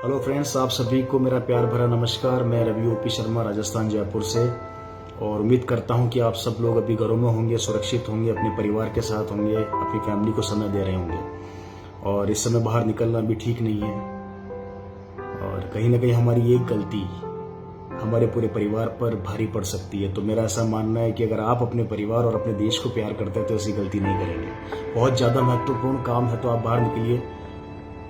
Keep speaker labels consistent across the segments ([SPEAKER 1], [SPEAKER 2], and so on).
[SPEAKER 1] Hello friends, आप सभी को मेरा प्यार भरा नमस्कार। मैं रवि ओपी शर्मा, राजस्थान जयपुर से, और उम्मीद करता हूं कि आप सब लोग अभी घरों में होंगे, सुरक्षित होंगे, अपने परिवार के साथ होंगे, अपनी फैमिली को समय दे रहे होंगे। और इस समय बाहर निकलना भी ठीक नहीं है, और कहीं ना कहीं हमारी एक गलती हमारे पूरे परिवार पर भारी पड़ सकती है। तो मेरा ऐसा मानना है कि अगर आप अपने परिवार और अपने देश को प्यार करते हैं तो ऐसी गलती नहीं करेंगे। बहुत ज़्यादा महत्वपूर्ण काम है तो आप बाहर निकलिए,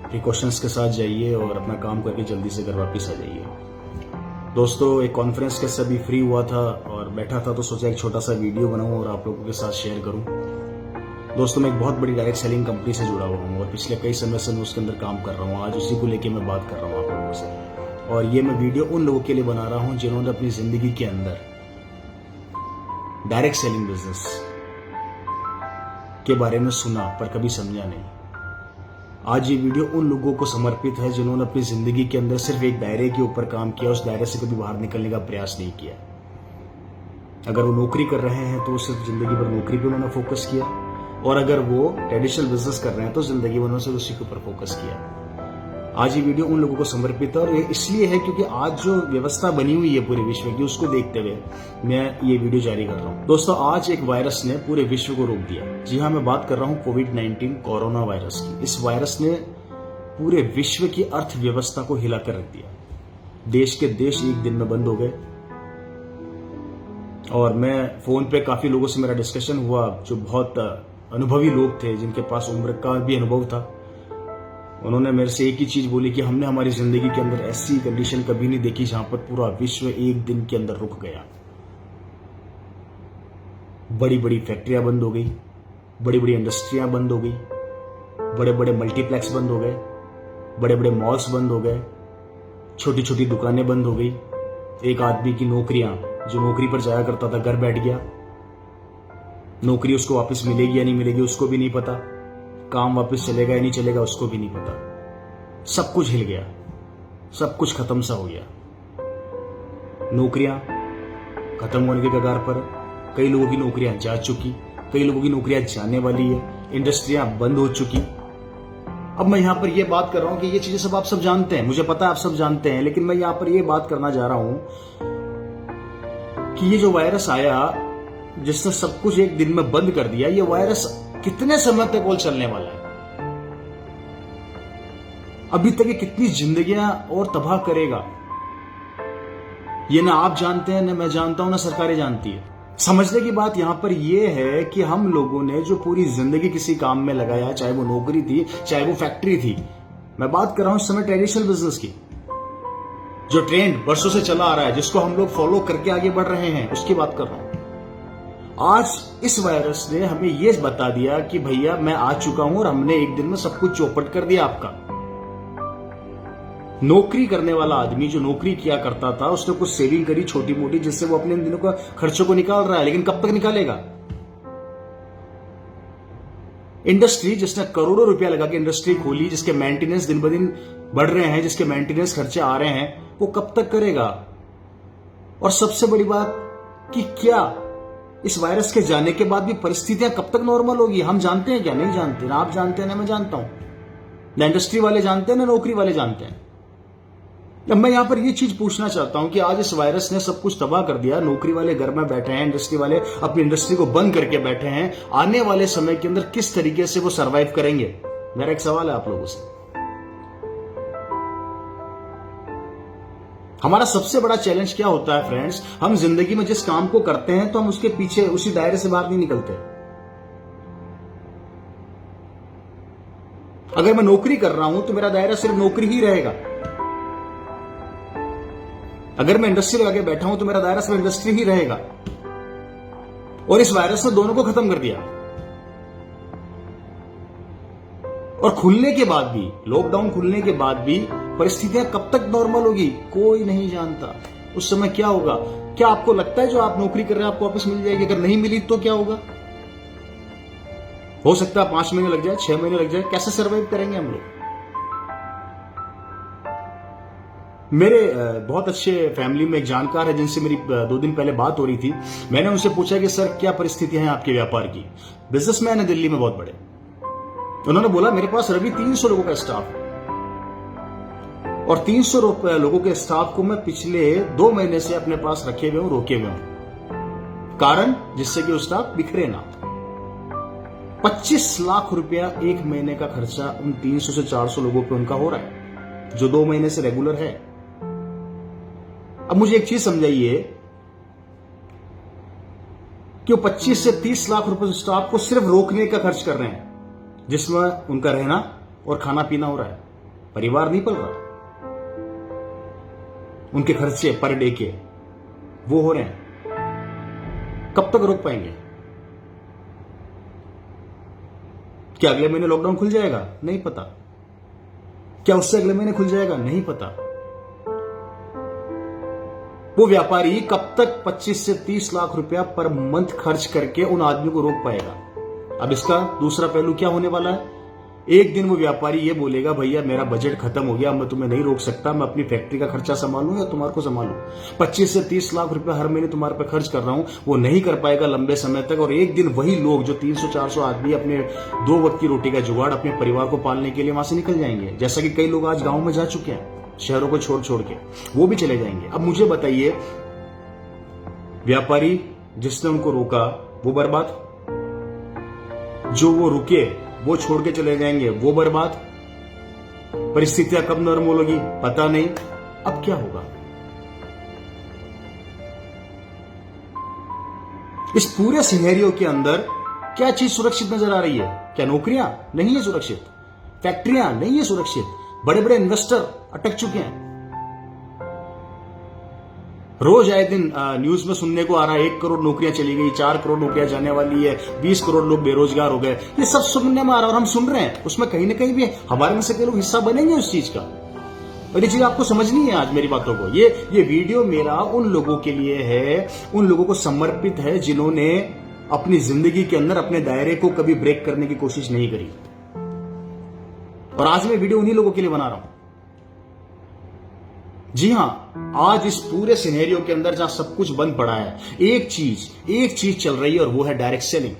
[SPEAKER 1] प्रिकॉशंस के साथ जाइए और अपना काम करके जल्दी से घर वापस आ जाइए। दोस्तों, एक कॉन्फ्रेंस के सभी फ्री हुआ था और बैठा था तो सोचा एक छोटा सा वीडियो बनाऊं और आप लोगों के साथ शेयर करूं। दोस्तों, मैं एक बहुत बड़ी डायरेक्ट सेलिंग कंपनी से जुड़ा हुआ हूं और पिछले कई समय से मैं उसके अंदर काम कर रहा हूं। आज उसी को लेकर मैं बात कर रहा हूं आप लोगों से, और ये मैं वीडियो उन लोगों के लिए बना रहा हूं जिन्होंने अपनी जिंदगी के अंदर डायरेक्ट सेलिंग बिजनेस के बारे में सुना पर कभी समझा नहीं। आज ये वीडियो उन लोगों को समर्पित है जिन्होंने अपनी जिंदगी के अंदर सिर्फ एक दायरे के ऊपर काम किया, उस दायरे से कभी बाहर निकलने का प्रयास नहीं किया। अगर वो नौकरी कर रहे हैं तो सिर्फ जिंदगी भर नौकरी पे उन्होंने फोकस किया, और अगर वो ट्रेडिशनल बिजनेस कर रहे हैं तो जिंदगी भर उन्होंने सिर्फ उसी के ऊपर फोकस किया। आज ये वीडियो उन लोगों को समर्पित है, और ये इसलिए है क्योंकि आज जो व्यवस्था बनी हुई है पूरे विश्व की, उसको देखते हुए मैं ये वीडियो जारी कर रहा हूँ। दोस्तों, आज एक वायरस ने पूरे विश्व को रोक दिया। जी हाँ, मैं बात कर रहा हूँ कोविड-19 कोरोना वायरस की। इस वायरस ने पूरे विश्व की अर्थव्यवस्था को हिलाकर रख दिया। देश के देश एक दिन में बंद हो गए, और मैं फोन पे काफी लोगों से मेरा डिस्कशन हुआ जो बहुत अनुभवी लोग थे, जिनके पास उम्र का भी अनुभव था। उन्होंने मेरे से एक ही चीज बोली कि हमने हमारी जिंदगी के अंदर ऐसी कंडीशन कभी नहीं देखी जहां पर पूरा विश्व एक दिन के अंदर रुक गया। बड़ी बड़ी फैक्ट्रियां बंद हो गई, बड़ी बड़ी इंडस्ट्रियां बंद हो गई, बड़े बड़े मल्टीप्लेक्स बंद हो गए, बड़े बड़े मॉल्स बंद हो गए, छोटी छोटी दुकानें बंद हो गई। एक आदमी की नौकरियां, जो नौकरी पर जाया करता था, घर बैठ गया। नौकरी उसको वापस मिलेगी या नहीं मिलेगी उसको भी नहीं पता। काम वापस चलेगा या नहीं चलेगा उसको भी नहीं पता। सब कुछ हिल गया, सब कुछ खत्म सा हो गया। नौकरियां खत्म होने के कगार पर, कई लोगों की नौकरियां जा चुकी, कई लोगों की नौकरियां जाने वाली है, इंडस्ट्रियां बंद हो चुकी। अब मैं यहां पर यह बात कर रहा हूं कि ये चीजें सब आप सब जानते हैं, मुझे पता है आप सब जानते हैं, लेकिन मैं यहां पर यह बात करना चाह रहा हूं कि ये जो वायरस आया जिसने सब कुछ एक दिन में बंद कर दिया, ये वायरस कितने समय तक और चलने वाला है? अभी तक ये कितनी जिंदगियां और तबाह करेगा, ये ना आप जानते हैं, ना मैं जानता हूं, ना सरकारें जानती है। समझने की बात यहां पर यह है कि हम लोगों ने जो पूरी जिंदगी किसी काम में लगाया, चाहे वो नौकरी थी, चाहे वो फैक्ट्री थी, मैं बात कर रहा हूं इस समय ट्रेडिशनल बिजनेस की, जो ट्रेंड वर्षों से चला आ रहा है, जिसको हम लोग फॉलो करके आगे बढ़ रहे हैं, उसकी बात कर रहा हूं। आज इस वायरस ने हमें यह बता दिया कि भैया मैं आ चुका हूं, और हमने एक दिन में सब कुछ चौपट कर दिया आपका। नौकरी करने वाला आदमी जो नौकरी किया करता था, उसने कुछ सेविंग करी छोटी मोटी, जिससे वो अपने दिनों का खर्चों को निकाल रहा है, लेकिन कब तक निकालेगा? इंडस्ट्री जिसने करोड़ों रुपया लगा के इंडस्ट्री खोली, जिसके मेंटेनेंस दिन ब दिन बढ़ रहे हैं, जिसके मेंटेनेंस खर्चे आ रहे हैं, वो कब तक करेगा? और सबसे बड़ी बात कि क्या इस वायरस के जाने के बाद भी परिस्थितियां कब तक नॉर्मल होगी? हम जानते हैं क्या? नहीं जानते। ना आप जानते हैं, ना मैं जानता हूं, ना इंडस्ट्री वाले जानते हैं, ना नौकरी वाले जानते हैं। अब मैं यहां पर यह चीज पूछना चाहता हूं कि आज इस वायरस ने सब कुछ तबाह कर दिया। नौकरी वाले घर में बैठे हैं, इंडस्ट्री वाले अपनी इंडस्ट्री को बंद करके बैठे हैं। आने वाले समय के अंदर किस तरीके से वो सर्वाइव करेंगे? मेरा एक सवाल है आप लोगों से। हमारा सबसे बड़ा चैलेंज क्या होता है फ्रेंड्स? हम जिंदगी में जिस काम को करते हैं तो हम उसके पीछे, उसी दायरे से बाहर नहीं निकलते। अगर मैं नौकरी कर रहा हूं तो मेरा दायरा सिर्फ नौकरी ही रहेगा। अगर मैं इंडस्ट्री लगा के बैठा हूं तो मेरा दायरा सिर्फ इंडस्ट्री ही रहेगा। और इस वायरस ने दोनों को खत्म कर दिया। और खुलने के बाद भी, लॉकडाउन खुलने के बाद भी परिस्थितियां कब तक नॉर्मल होगी कोई नहीं जानता। उस समय क्या होगा? क्या आपको लगता है जो आप नौकरी कर रहे हैं आपको वापस मिल जाएगी? अगर नहीं मिली तो क्या होगा? हो सकता है 5 महीने लग जाए, 6 महीने लग जाए। कैसे सर्वाइव करेंगे हम लोग? मेरे बहुत अच्छे फैमिली में एक जानकार है जिनसे मेरी 2 दिन पहले बात हो रही थी। मैंने उनसे पूछा कि सर क्या परिस्थितियां हैं आपके व्यापार की? बिजनेसमैन है दिल्ली में बहुत बड़े। उन्होंने बोला मेरे पास रवि 300 लोगों का स्टाफ है। और 300 लोगों के स्टाफ को मैं पिछले 2 महीने से अपने पास रखे हुए हूं, रोके हुए हूं, कारण जिससे कि वो स्टाफ बिखरे ना। 25 लाख रुपया एक महीने का खर्चा उन 300 से 400 लोगों पे उनका हो रहा है, जो 2 महीने से रेगुलर है। अब मुझे एक चीज समझाइए कि वो 25 से 30 लाख रुपए स्टाफ को सिर्फ रोकने का खर्च कर रहे हैं, जिसमें उनका रहना और खाना पीना हो रहा है, परिवार नहीं पल रहा। उनके खर्चे पर डे के वो हो रहे हैं। कब तक रोक पाएंगे? क्या अगले महीने लॉकडाउन खुल जाएगा? नहीं पता। क्या उससे अगले महीने खुल जाएगा? नहीं पता। वो व्यापारी कब तक 25 से 30 लाख रुपया पर मंथ खर्च करके उन आदमी को रोक पाएगा? अब इसका दूसरा पहलू क्या होने वाला है? एक दिन वो व्यापारी ये बोलेगा, भैया मेरा बजट खत्म हो गया, मैं तुम्हें नहीं रोक सकता, मैं अपनी फैक्ट्री का खर्चा संभालूं या तुम्हारे को संभालूं। 25 से 30 लाख रुपया हर महीने तुम्हारे पे खर्च कर रहा हूं, वो नहीं कर पाएगा लंबे समय तक। और एक दिन वही लोग जो 300-400 आदमी अपने 2 वक्त की रोटी का जुगाड़ अपने परिवार को पालने के लिए वहां से निकल जाएंगे, जैसा कि कई लोग आज गांव में जा चुके हैं, शहरों को छोड़ छोड़ के वो भी चले जाएंगे। अब मुझे बताइए, व्यापारी जिसने उनको रोका वो बर्बाद, जो वो रुके वो छोड़ के चले जाएंगे वो बर्बाद। परिस्थितियां कब नॉर्मल होगी पता नहीं। अब क्या होगा? इस पूरे सिनेरियो के अंदर क्या चीज सुरक्षित नजर आ रही है? क्या नौकरियां नहीं है सुरक्षित? फैक्ट्रियां नहीं है सुरक्षित? बड़े बड़े इन्वेस्टर अटक चुके हैं। रोज आए दिन न्यूज में सुनने को आ रहा है 1 करोड़ नौकरियां चली गई, 4 करोड़ नौकरियां जाने वाली है, 20 करोड़ लोग बेरोजगार हो गए। ये सब सुनने में आ रहा है और हम सुन रहे हैं। उसमें कहीं ना कहीं भी हमारे में से कई लोग हिस्सा बनेंगे उस चीज का। और ये चीज आपको समझनी है आज मेरी बातों को। ये वीडियो मेरा उन लोगों के लिए है, उन लोगों को समर्पित है जिन्होंने अपनी जिंदगी के अंदर अपने दायरे को कभी ब्रेक करने की कोशिश नहीं करी। और आज मैं वीडियो उन्हीं लोगों के लिए बना रहा हूं। जी हां, आज इस पूरे सिनेरियो के अंदर जहां सब कुछ बंद पड़ा है, एक चीज चल रही है और वो है डायरेक्ट सेलिंग।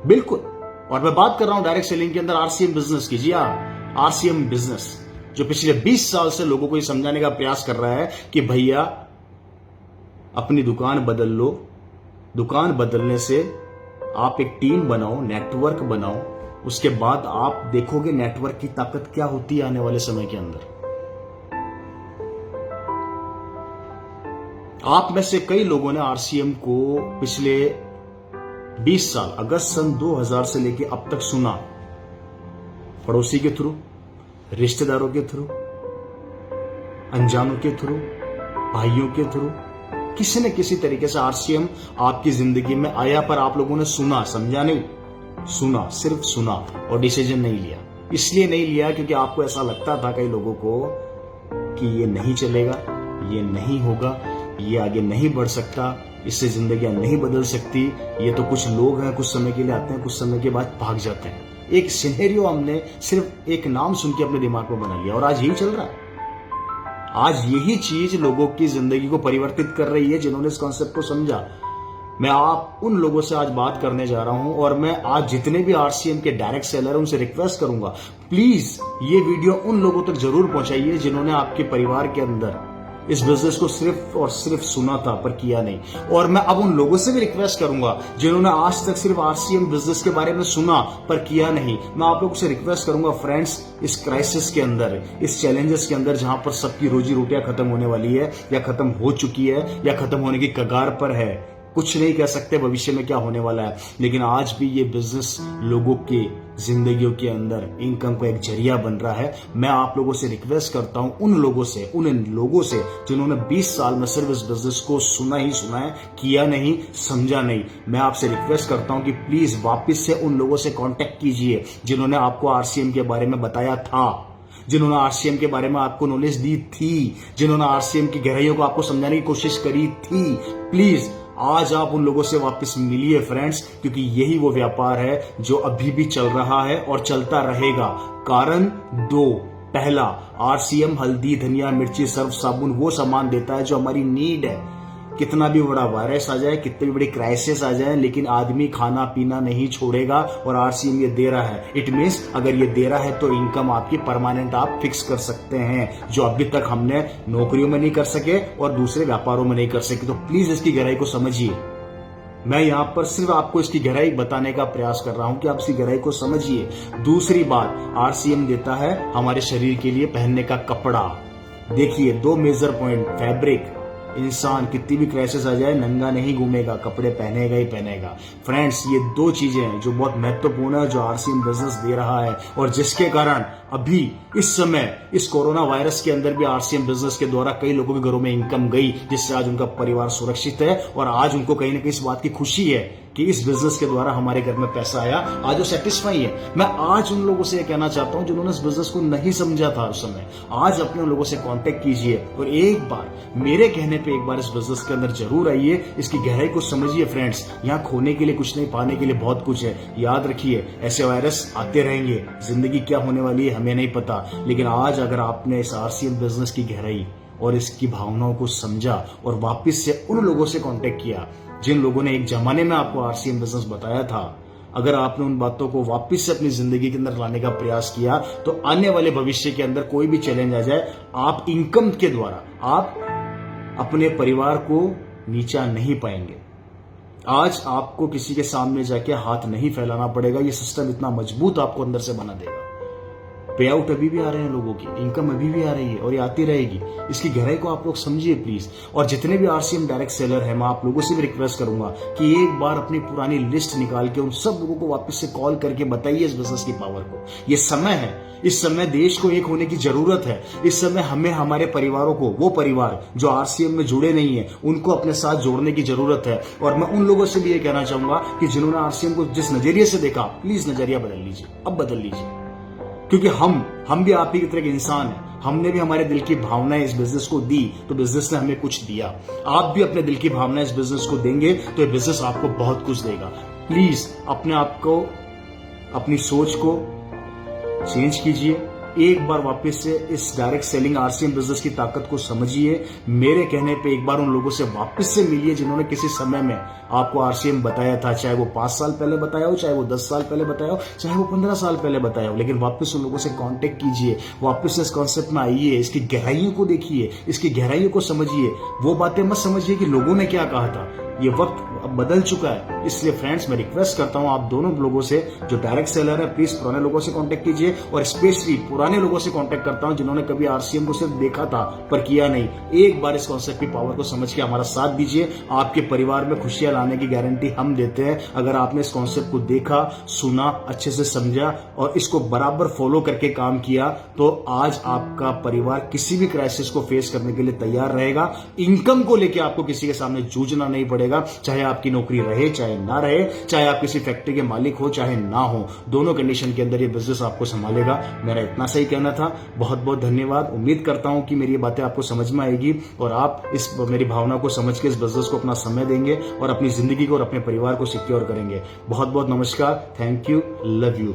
[SPEAKER 1] बिल्कुल। और मैं बात कर रहा हूं डायरेक्ट सेलिंग के अंदर आरसीएम बिजनेस की। जी हां, आरसीएम बिजनेस जो पिछले 20 साल से लोगों को ये समझाने का प्रयास कर रहा है कि भैया अपनी दुकान बदल लो। दुकान बदलने से आप एक टीम बनाओ, नेटवर्क बनाओ, उसके बाद आप देखोगे नेटवर्क की ताकत क्या होती है आने वाले समय के अंदर। आप में से कई लोगों ने आरसीएम को पिछले 20 साल अगस्त सन 2000 से लेके अब तक सुना, पड़ोसी के थ्रू, रिश्तेदारों के थ्रू, अनजानों के थ्रू, भाइयों के थ्रू, किसी न किसी तरीके से आरसीएम आपकी जिंदगी में आया, पर आप लोगों ने सुना, समझा नहीं, सुना, सिर्फ सुना और डिसीजन नहीं लिया। इसलिए नहीं लिया क्योंकि आपको ऐसा लगता था कई लोगों को कि ये नहीं चलेगा, ये नहीं होगा, ये आगे नहीं बढ़ सकता, इससे जिंदगियां नहीं बदल सकती, ये तो कुछ लोग हैं, कुछ समय के लिए आते हैं, कुछ समय के बाद भाग जाते हैं। एक सिनेरियो हमने सिर्फ एक नाम सुन के अपने दिमाग में बना लिया और आज यही चल रहा है। आज यही चीज लोगों की जिंदगी को परिवर्तित कर रही है जिन्होंने इस कॉन्सेप्ट को समझा। मैं आप उन लोगों से आज बात करने जा रहा हूं और मैं आज जितने भी आरसीएम के डायरेक्ट सेलर हैं उनसे रिक्वेस्ट करूंगा, प्लीज ये वीडियो उन लोगों तक जरूर पहुंचाइए जिन्होंने आपके परिवार के अंदर इस बिजनेस को सिर्फ और सिर्फ सुना था पर किया नहीं। और मैं अब उन लोगों से भी रिक्वेस्ट करूंगा जिन्होंने आज तक सिर्फ आरसीएम बिजनेस के बारे में सुना पर किया नहीं। मैं आप लोगों से रिक्वेस्ट करूंगा फ्रेंड्स, इस क्राइसिस के अंदर, इस चैलेंजेस के अंदर जहां पर सबकी रोजी रोटियां खत्म होने वाली है या खत्म हो चुकी है या खत्म होने की कगार पर है, कुछ नहीं कह सकते भविष्य में क्या होने वाला है, लेकिन आज भी ये बिजनेस लोगों की जिंदगियों के अंदर इनकम का एक जरिया बन रहा है। मैं आप लोगों से रिक्वेस्ट करता हूं, उन लोगों से जिन्होंने 20 साल में सिर्फ इस बिजनेस को सुना ही सुना है, किया नहीं, समझा नहीं। मैं आपसे रिक्वेस्ट करता हूं कि प्लीज वापस से उन लोगों से कांटेक्ट कीजिए जिन्होंने आपको आरसीएम के बारे में बताया था, जिन्होंने आरसीएम के बारे में आपको नॉलेज दी थी, जिन्होंने आरसीएम की गहराइयों को आपको समझाने की कोशिश करी थी। प्लीज आज आप उन लोगों से वापस मिलिए फ्रेंड्स, क्योंकि यही वो व्यापार है जो अभी भी चल रहा है और चलता रहेगा। कारण 2, पहला, आरसीएम हल्दी, धनिया, मिर्ची, सर्फ, साबुन वो सामान देता है जो हमारी नीड है। कितना भी बड़ा वायरस आ जाए, कितनी भी बड़ी क्राइसिस आ जाए, लेकिन आदमी खाना पीना नहीं छोड़ेगा। और आरसीएम ये दे रहा है, इट मीन्स अगर ये दे रहा है तो इनकम आपकी परमानेंट आप फिक्स कर सकते हैं, जो अभी तक हमने नौकरियों में नहीं कर सके और दूसरे व्यापारों में नहीं कर सके। तो प्लीज इसकी गहराई को समझिए। मैं यहां पर सिर्फ आपको इसकी गहराई बताने का प्रयास कर रहा हूं कि आप इसकी गहराई को समझिए। दूसरी बात, आरसीएम देता है हमारे शरीर के लिए पहनने का कपड़ा। देखिए, दो मेजर पॉइंट, फैब्रिक, इंसान कितनी भी क्राइसिस आ जाए नंगा नहीं घूमेगा, कपड़े पहनेगा ही पहनेगा। फ्रेंड्स, ये दो चीजें हैं जो बहुत महत्वपूर्ण है, जो आरसीएम बिजनेस दे रहा है, और जिसके कारण अभी इस समय इस कोरोना वायरस के अंदर भी आरसीएम बिजनेस के द्वारा कई लोगों के घरों में इनकम गई, जिससे आज उनका परिवार सुरक्षित है और आज उनको कहीं ना कहीं इस बात की खुशी है कि इस बिजनेस के द्वारा हमारे घर में पैसा आया। आज वो सेटिस्फाई है। मैं आज उन लोगों से ये कहना चाहता हूं जिन्होंने इस बिजनेस को नहीं समझा था उस समय, आज अपने उन लोगों से कांटेक्ट कीजिए और एक बार मेरे कहने पे एक बार इस बिजनेस के अंदर जरूर आइए, इसकी गहराई को समझिए। फ्रेंड्स, यहाँ खोने के लिए कुछ नहीं, पाने के लिए बहुत कुछ है। याद रखिए, ऐसे वायरस आते रहेंगे, जिंदगी क्या होने वाली है हमें नहीं पता, लेकिन आज अगर आपने इस आरसीएम बिजनेस की गहराई और इसकी भावनाओं को समझा और वापस से उन लोगों से कांटेक्ट किया जिन लोगों ने एक जमाने में आपको आरसीएम बिजनेस बताया था, अगर आपने उन बातों को वापस से अपनी जिंदगी के अंदर लाने का प्रयास किया, तो आने वाले भविष्य के अंदर कोई भी चैलेंज आ जाए, आप इनकम के द्वारा आप अपने परिवार को नीचा नहीं पाएंगे। आज आपको किसी के सामने जाके हाथ नहीं फैलाना पड़ेगा। ये सिस्टम इतना मजबूत आपको अंदर से बना देगा। पे आउट अभी भी आ रहे हैं लोगों की, इनकम अभी भी आ रही है और ये आती रहेगी। इसकी गहराई को आप लोग समझिए प्लीज। और जितने भी आरसीएम डायरेक्ट सेलर हैं, मैं आप लोगों से भी रिक्वेस्ट करूंगा कि एक बार अपनी पुरानी लिस्ट निकाल के उन सब लोगों को वापस से कॉल करके बताइए इस बिजनेस की पावर को। ये समय है, इस समय देश को एक होने की जरूरत है। इस समय हमें हमारे परिवारों को, वो परिवार जो आरसीएम में जुड़े नहीं है, उनको अपने साथ जोड़ने की जरूरत है। और मैं उन लोगों से भी ये कहना चाहूंगा कि जिन्होंने आरसीएम को जिस नजरिए से देखा, प्लीज नजरिया बदल लीजिए, अब बदल लीजिए, क्योंकि हम भी आप ही की तरह के इंसान हैं। हमने भी हमारे दिल की भावनाएं इस बिजनेस को दी, तो बिजनेस ने हमें कुछ दिया। आप भी अपने दिल की भावनाएं इस बिजनेस को देंगे तो ये बिजनेस आपको बहुत कुछ देगा। प्लीज अपने आप को, अपनी सोच को चेंज कीजिए। एक बार वापस से इस डायरेक्ट सेलिंग आरसीएम बिजनेस की ताकत को समझिए। मेरे कहने पे एक बार उन लोगों से वापस से मिलिए जिन्होंने किसी समय में आपको आरसीएम बताया था, चाहे वो 5 साल पहले बताया हो, चाहे वो 10 साल पहले बताया हो, चाहे वो 15 साल पहले बताया हो, लेकिन वापस उन लोगों से कांटेक्ट कीजिए, वापस से इस कॉन्सेप्ट में आइए, इसकी गहराइयों को देखिए, इसकी गहराइयों को समझिए। वो बातें मत समझिए कि लोगों ने क्या कहा था। ये वक्त अब बदल चुका है। इसलिए फ्रेंड्स, मैं रिक्वेस्ट करता हूं आप दोनों लोगों से, जो डायरेक्ट सेलर है, प्लीज पुराने लोगों से कांटेक्ट कीजिए, और स्पेशली पुराने लोगों से कांटेक्ट करता हूं जिन्होंने कभी आरसीएम को सिर्फ देखा था पर किया नहीं। एक बार इस कॉन्सेप्ट की पावर को समझ के हमारा साथ दीजिए। आपके परिवार में खुशियां लाने की गारंटी हम देते हैं। अगर आपने इस कॉन्सेप्ट को देखा, सुना, अच्छे से समझा और इसको बराबर फॉलो करके काम किया, तो आज आपका परिवार किसी भी क्राइसिस को फेस करने के लिए तैयार रहेगा। इनकम को लेकर आपको किसी के सामने जूझना नहीं पड़ेगा, चाहे आपकी नौकरी रहे चाहे ना रहे, चाहे आप किसी फैक्ट्री के मालिक हो चाहे ना हो, दोनों कंडीशन के अंदर ये बिजनेस आपको संभालेगा। मेरा इतना सही कहना था। बहुत बहुत धन्यवाद। उम्मीद करता हूं कि मेरी ये बातें आपको समझ में आएगी और आप इस मेरी भावना को समझ के इस बिजनेस को अपना समय देंगे और अपनी जिंदगी को और अपने परिवार को सिक्योर करेंगे। बहुत बहुत नमस्कार। Thank you. Love you.